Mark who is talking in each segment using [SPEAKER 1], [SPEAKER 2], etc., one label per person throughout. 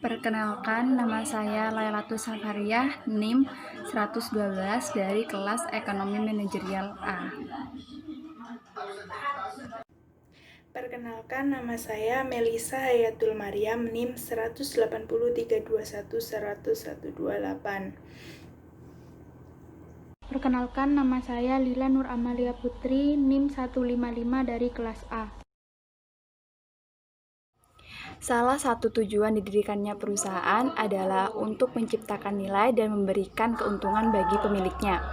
[SPEAKER 1] Perkenalkan, nama saya Lailatul Safariah, NIM 112 dari kelas Ekonomi Manajerial A.
[SPEAKER 2] Perkenalkan, nama saya Melisa Hayatul Maryam, NIM 18032211128.
[SPEAKER 3] Perkenalkan, nama saya Lila Nur Amalia Putri, NIM 155 dari kelas A.
[SPEAKER 1] Salah satu tujuan didirikannya perusahaan adalah untuk menciptakan nilai dan memberikan keuntungan bagi pemiliknya.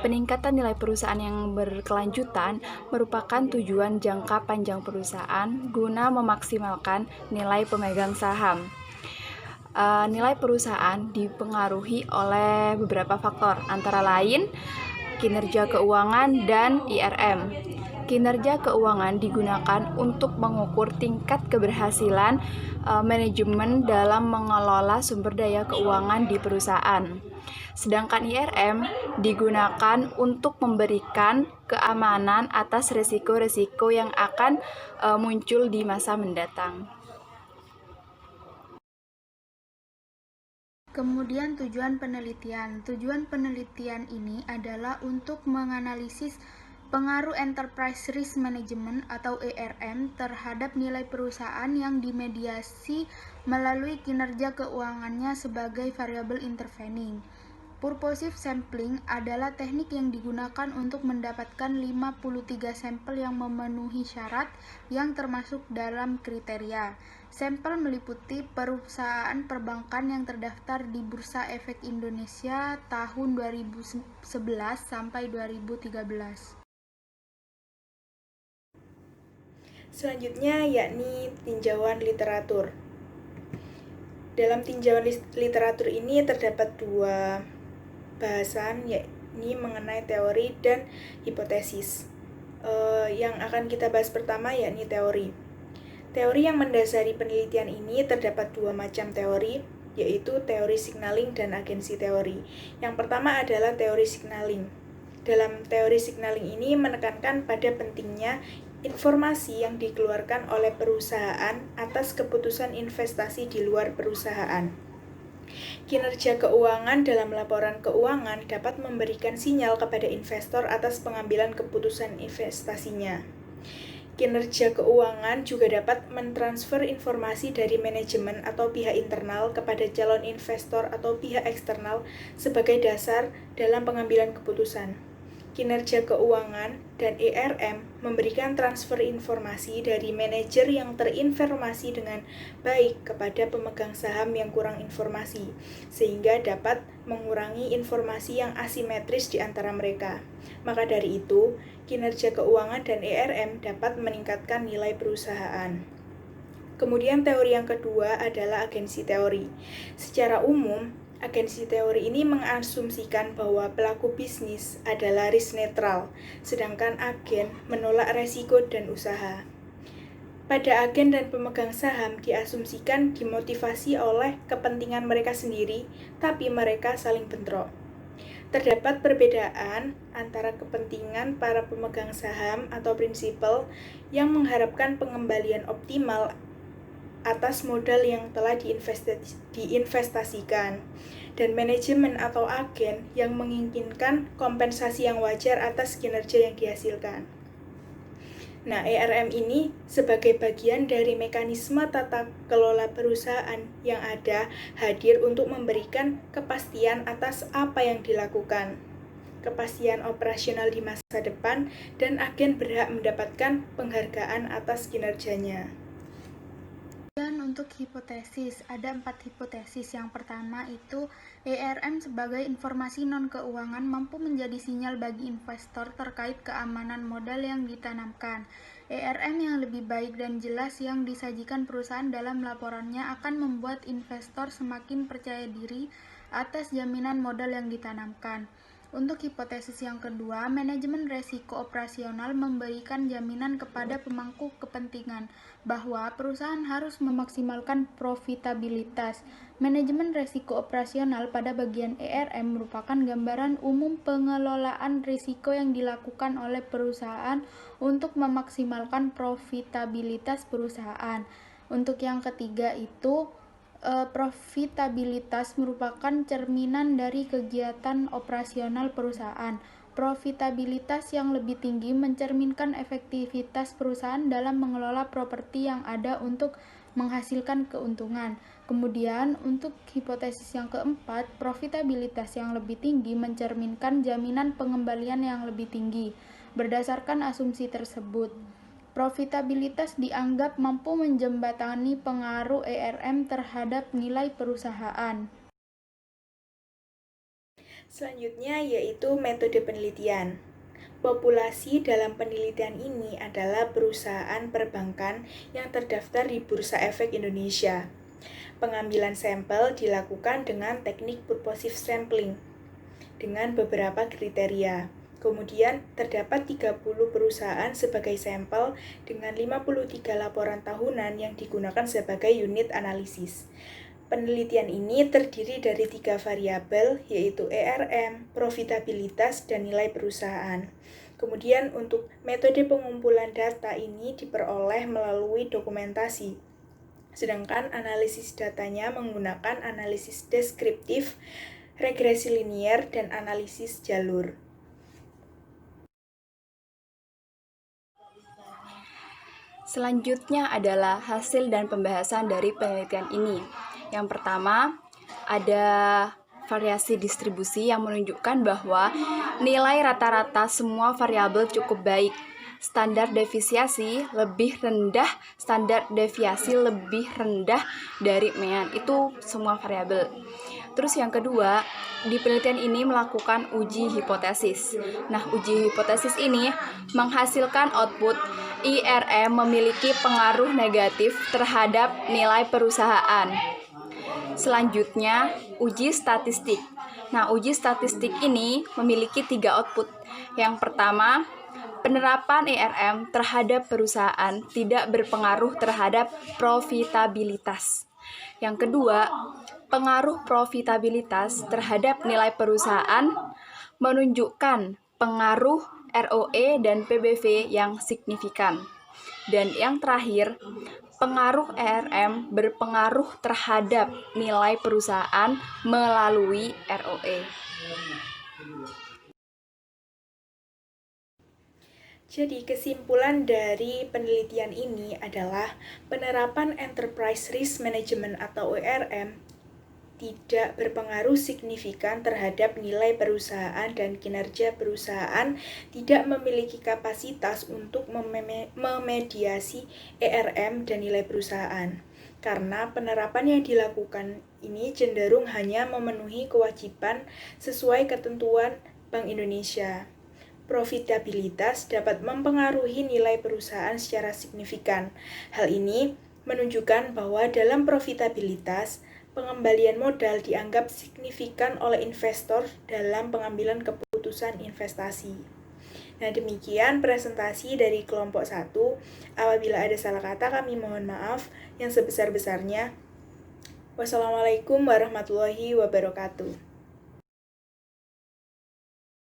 [SPEAKER 1] Peningkatan nilai perusahaan yang berkelanjutan merupakan tujuan jangka panjang perusahaan guna memaksimalkan nilai pemegang saham. Nilai perusahaan dipengaruhi oleh beberapa faktor, antara lain kinerja keuangan dan IRM. Kinerja keuangan digunakan untuk mengukur tingkat keberhasilan manajemen dalam mengelola sumber daya keuangan di perusahaan. Sedangkan IRM digunakan untuk memberikan keamanan atas risiko-risiko yang akan muncul di masa mendatang.
[SPEAKER 3] Kemudian tujuan penelitian. Tujuan penelitian ini adalah untuk menganalisis pengaruh Enterprise Risk Management atau ERM terhadap nilai perusahaan yang dimediasi melalui kinerja keuangannya sebagai variabel intervening. Purposive sampling adalah teknik yang digunakan untuk mendapatkan 53 sampel yang memenuhi syarat yang termasuk dalam kriteria. Sampel meliputi perusahaan perbankan yang terdaftar di Bursa Efek Indonesia tahun 2011 sampai 2013.
[SPEAKER 2] Selanjutnya yakni tinjauan literatur. Dalam tinjauan literatur ini terdapat dua bahasan, yakni mengenai teori dan hipotesis. Yang akan kita bahas pertama yakni teori. Teori yang mendasari penelitian ini terdapat dua macam teori, yaitu teori signaling dan agensi teori. Yang pertama adalah teori signaling. Dalam teori signaling ini menekankan pada pentingnya informasi yang dikeluarkan oleh perusahaan atas keputusan investasi di luar perusahaan. Kinerja keuangan dalam laporan keuangan dapat memberikan sinyal kepada investor atas pengambilan keputusan investasinya. Kinerja keuangan juga dapat mentransfer informasi dari manajemen atau pihak internal kepada calon investor atau pihak eksternal sebagai dasar dalam pengambilan keputusan. Kinerja keuangan dan ERM memberikan transfer informasi dari manajer yang terinformasi dengan baik kepada pemegang saham yang kurang informasi, sehingga dapat mengurangi informasi yang asimetris di antara mereka. Maka dari itu, kinerja keuangan dan ERM dapat meningkatkan nilai perusahaan. Kemudian teori yang kedua adalah agensi teori. Secara umum, agensi teori ini mengasumsikan bahwa pelaku bisnis adalah risk netral, sedangkan agen menolak resiko dan usaha. Pada agen dan pemegang saham diasumsikan dimotivasi oleh kepentingan mereka sendiri, tapi mereka saling bentrok. Terdapat perbedaan antara kepentingan para pemegang saham atau prinsipal yang mengharapkan pengembalian optimal atas modal yang telah diinvestasikan, dan manajemen atau agen yang menginginkan kompensasi yang wajar atas kinerja yang dihasilkan. Nah, ERM ini sebagai bagian dari mekanisme tata kelola perusahaan yang ada hadir untuk memberikan kepastian atas apa yang dilakukan, kepastian operasional di masa depan, dan agen berhak mendapatkan penghargaan atas kinerjanya.
[SPEAKER 3] Dan untuk hipotesis, ada 4 hipotesis. Yang pertama itu ERM sebagai informasi non-keuangan mampu menjadi sinyal bagi investor terkait keamanan modal yang ditanamkan. ERM yang lebih baik dan jelas yang disajikan perusahaan dalam laporannya akan membuat investor semakin percaya diri atas jaminan modal yang ditanamkan. Untuk hipotesis yang kedua, manajemen resiko operasional memberikan jaminan kepada pemangku kepentingan bahwa perusahaan harus memaksimalkan profitabilitas. Manajemen resiko operasional pada bagian ERM merupakan gambaran umum pengelolaan risiko yang dilakukan oleh perusahaan untuk memaksimalkan profitabilitas perusahaan. Untuk yang ketiga itu Profitabilitas merupakan cerminan dari kegiatan operasional perusahaan. Profitabilitas yang lebih tinggi mencerminkan efektivitas perusahaan dalam mengelola properti yang ada untuk menghasilkan keuntungan. Kemudian, untuk hipotesis yang keempat, profitabilitas yang lebih tinggi mencerminkan jaminan pengembalian yang lebih tinggi. Berdasarkan asumsi tersebut, profitabilitas dianggap mampu menjembatani pengaruh ERM terhadap nilai perusahaan.
[SPEAKER 2] Selanjutnya yaitu metode penelitian. Populasi dalam penelitian ini adalah perusahaan perbankan yang terdaftar di Bursa Efek Indonesia. Pengambilan sampel dilakukan dengan teknik purposive sampling dengan beberapa kriteria. Kemudian terdapat 30 perusahaan sebagai sampel dengan 53 laporan tahunan yang digunakan sebagai unit analisis. Penelitian ini terdiri dari 3 variabel, yaitu ERM, profitabilitas, dan nilai perusahaan. Kemudian untuk metode pengumpulan data ini diperoleh melalui dokumentasi. Sedangkan analisis datanya menggunakan analisis deskriptif, regresi linier, dan analisis jalur.
[SPEAKER 1] Selanjutnya adalah hasil dan pembahasan dari penelitian ini. Yang pertama, ada variasi distribusi yang menunjukkan bahwa nilai rata-rata semua variabel cukup baik. Standar deviasi lebih rendah dari mean. Itu semua variabel. Terus yang kedua, di penelitian ini melakukan uji hipotesis. Nah, uji hipotesis ini menghasilkan output IRM memiliki pengaruh negatif terhadap nilai perusahaan. Selanjutnya, uji statistik. Nah, uji statistik ini memiliki 3 output. Yang pertama, penerapan ERM terhadap perusahaan tidak berpengaruh terhadap profitabilitas. Yang kedua, pengaruh profitabilitas terhadap nilai perusahaan menunjukkan pengaruh ROE dan PBV yang signifikan. Dan yang terakhir, pengaruh ERM berpengaruh terhadap nilai perusahaan melalui ROE.
[SPEAKER 2] Jadi kesimpulan dari penelitian ini adalah penerapan Enterprise Risk Management atau ERM tidak berpengaruh signifikan terhadap nilai perusahaan dan kinerja perusahaan tidak memiliki kapasitas untuk memediasi ERM dan nilai perusahaan. Karena penerapan yang dilakukan ini cenderung hanya memenuhi kewajiban sesuai ketentuan Bank Indonesia. Profitabilitas dapat mempengaruhi nilai perusahaan secara signifikan. Hal ini menunjukkan bahwa dalam profitabilitas, pengembalian modal dianggap signifikan oleh investor dalam pengambilan keputusan investasi. Nah, demikian presentasi dari kelompok 1. Apabila ada salah kata, kami mohon maaf yang sebesar-besarnya. Wassalamualaikum warahmatullahi wabarakatuh.